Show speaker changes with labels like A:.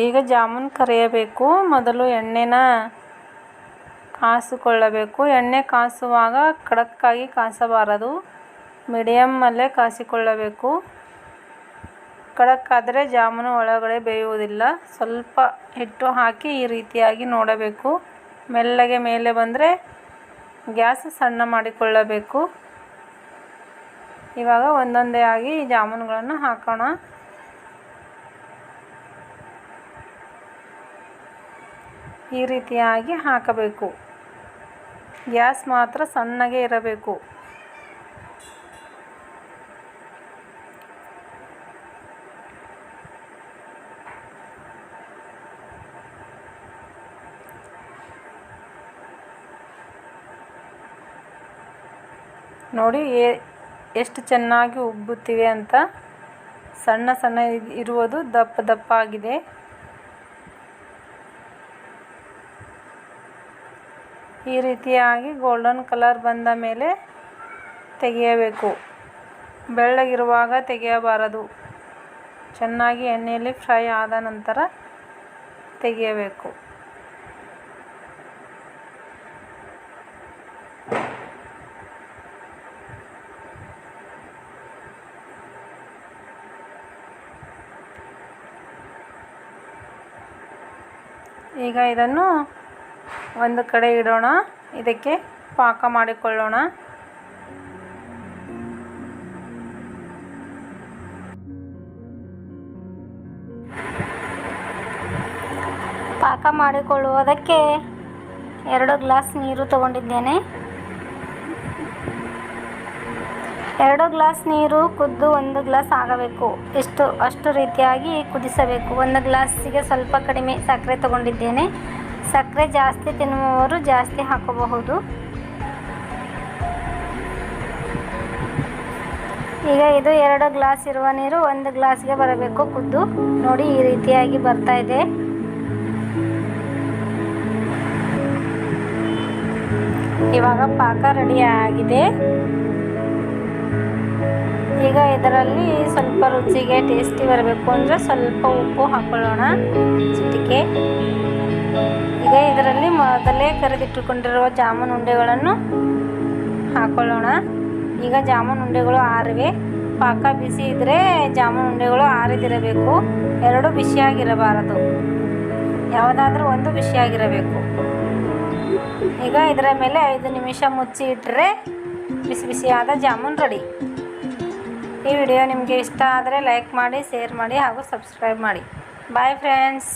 A: ಈಗ ಜಾಮೂನ್ ಕರಿಯಬೇಕು. ಮೊದಲು ಎಣ್ಣೆನ ಕಾಸಿಕೊಳ್ಳಬೇಕು. ಎಣ್ಣೆ ಕಾಸುವಾಗ ಖಡಕ್ಕಾಗಿ ಕಾಸಬಾರದು, ಮೀಡಿಯಮ್ಮಲ್ಲೇ ಕಾಸಿಕೊಳ್ಳಬೇಕು. ಖಡಕ್ಕಾದರೆ ಜಾಮೂನು ಒಳಗಡೆ ಬೇಯುವುದಿಲ್ಲ. ಸ್ವಲ್ಪ ಹಿಟ್ಟು ಹಾಕಿ ಈ ರೀತಿಯಾಗಿ ನೋಡಬೇಕು. ಮೆಲ್ಲಗೆ ಮೇಲೆ ಬಂದರೆ ಗ್ಯಾಸ್ ಸಣ್ಣ ಮಾಡಿಕೊಳ್ಳಬೇಕು. ಇವಾಗ ಒಂದೊಂದೇ ಆಗಿ ಜಾಮೂನುಗಳನ್ನು ಹಾಕೋಣ. ಈ ರೀತಿಯಾಗಿ ಹಾಕಬೇಕು. ಗ್ಯಾಸ್ ಮಾತ್ರ ಸಣ್ಣಗೆ ಇರಬೇಕು. ನೋಡಿ ಎಷ್ಟು ಚೆನ್ನಾಗಿ ಉಬ್ಬುತ್ತಿವೆ ಅಂತ. ಸಣ್ಣ ಸಣ್ಣ ಇರುವುದು ದಪ್ಪ ದಪ್ಪ ಆಗಿದೆ. ಈ ರೀತಿಯಾಗಿ ಗೋಲ್ಡನ್ ಕಲರ್ ಬಂದ ಮೇಲೆ ತೆಗೆಯಬೇಕು. ಬೆಳ್ಳಗಿರುವಾಗ ತೆಗೆಯಬಾರದು. ಚೆನ್ನಾಗಿ ಎಣ್ಣೆಯಲ್ಲಿ ಫ್ರೈ ಆದ ನಂತರ ತೆಗೆಯಬೇಕು. ಈಗ ಇದನ್ನು ಒಂದು ಕಡೆ ಇಡೋಣ. ಇದಕ್ಕೆ ಪಾಕ ಮಾಡಿಕೊಳ್ಳೋಣ.
B: ಪಾಕ ಮಾಡಿಕೊಳ್ಳುವುದಕ್ಕೆ 2 ಗ್ಲಾಸ್ ನೀರು ತಗೊಂಡಿದ್ದೇನೆ. 2 ಗ್ಲಾಸ್ ನೀರು ಕುದ್ದು 1 ಗ್ಲಾಸ್ ಆಗಬೇಕು. ಅಷ್ಟು ರೀತಿಯಾಗಿ ಕುದಿಸಬೇಕು. 1 ಗ್ಲಾಸಿಗೆ ಸ್ವಲ್ಪ ಕಡಿಮೆ ಸಕ್ಕರೆ ತಗೊಂಡಿದ್ದೇನೆ. ಸಕ್ಕರೆ ಜಾಸ್ತಿ ತಿನ್ನುವವರು ಜಾಸ್ತಿ ಹಾಕಬಹುದು. ಈಗ ಇದು 2 ಗ್ಲಾಸ್ ಇರುವ ನೀರು 1 ಗ್ಲಾಸ್ಗೆ ಬರಬೇಕು ಕುದ್ದು. ನೋಡಿ ಈ ರೀತಿಯಾಗಿ ಬರ್ತಾ ಇದೆ. ಇವಾಗ ಪಾಕ ರೆಡಿ ಆಗಿದೆ. ಈಗ ಇದರಲ್ಲಿ ಸ್ವಲ್ಪ ರುಚಿಗೆ ಟೇಸ್ಟಿ ಬರಬೇಕು ಅಂದರೆ ಸ್ವಲ್ಪ ಉಪ್ಪು ಹಾಕೊಳ್ಳೋಣ, ಚಿಟಿಕೆ. ಈಗ ಇದರಲ್ಲಿ ಮೊದಲೇ ಕರೆದಿಟ್ಟುಕೊಂಡಿರುವ ಜಾಮೂನು ಉಂಡೆಗಳನ್ನು ಹಾಕೊಳ್ಳೋಣ. ಈಗ ಜಾಮೂನು ಉಂಡೆಗಳು ಆರಿವೆ. ಪಾಕ ಬಿಸಿ ಇದ್ದರೆ ಜಾಮೂನು ಉಂಡೆಗಳು ಆರಿದಿರಬೇಕು. 2 ಬಿಸಿಯಾಗಿರಬಾರದು. ಯಾವುದಾದ್ರೂ ಒಂದು ಬಿಸಿಯಾಗಿರಬೇಕು. ಈಗ ಇದರ ಮೇಲೆ 5 ನಿಮಿಷ ಮುಚ್ಚಿ ಇಟ್ಟರೆ ಬಿಸಿ ಬಿಸಿಯಾದ ಜಾಮೂನು ರೆಡಿ. ಈ ವಿಡಿಯೋ ನಿಮಗೆ ಇಷ್ಟ ಆದರೆ ಲೈಕ್ ಮಾಡಿ, ಶೇರ್ ಮಾಡಿ ಹಾಗೂ ಸಬ್ಸ್ಕ್ರೈಬ್ ಮಾಡಿ. Bye friends.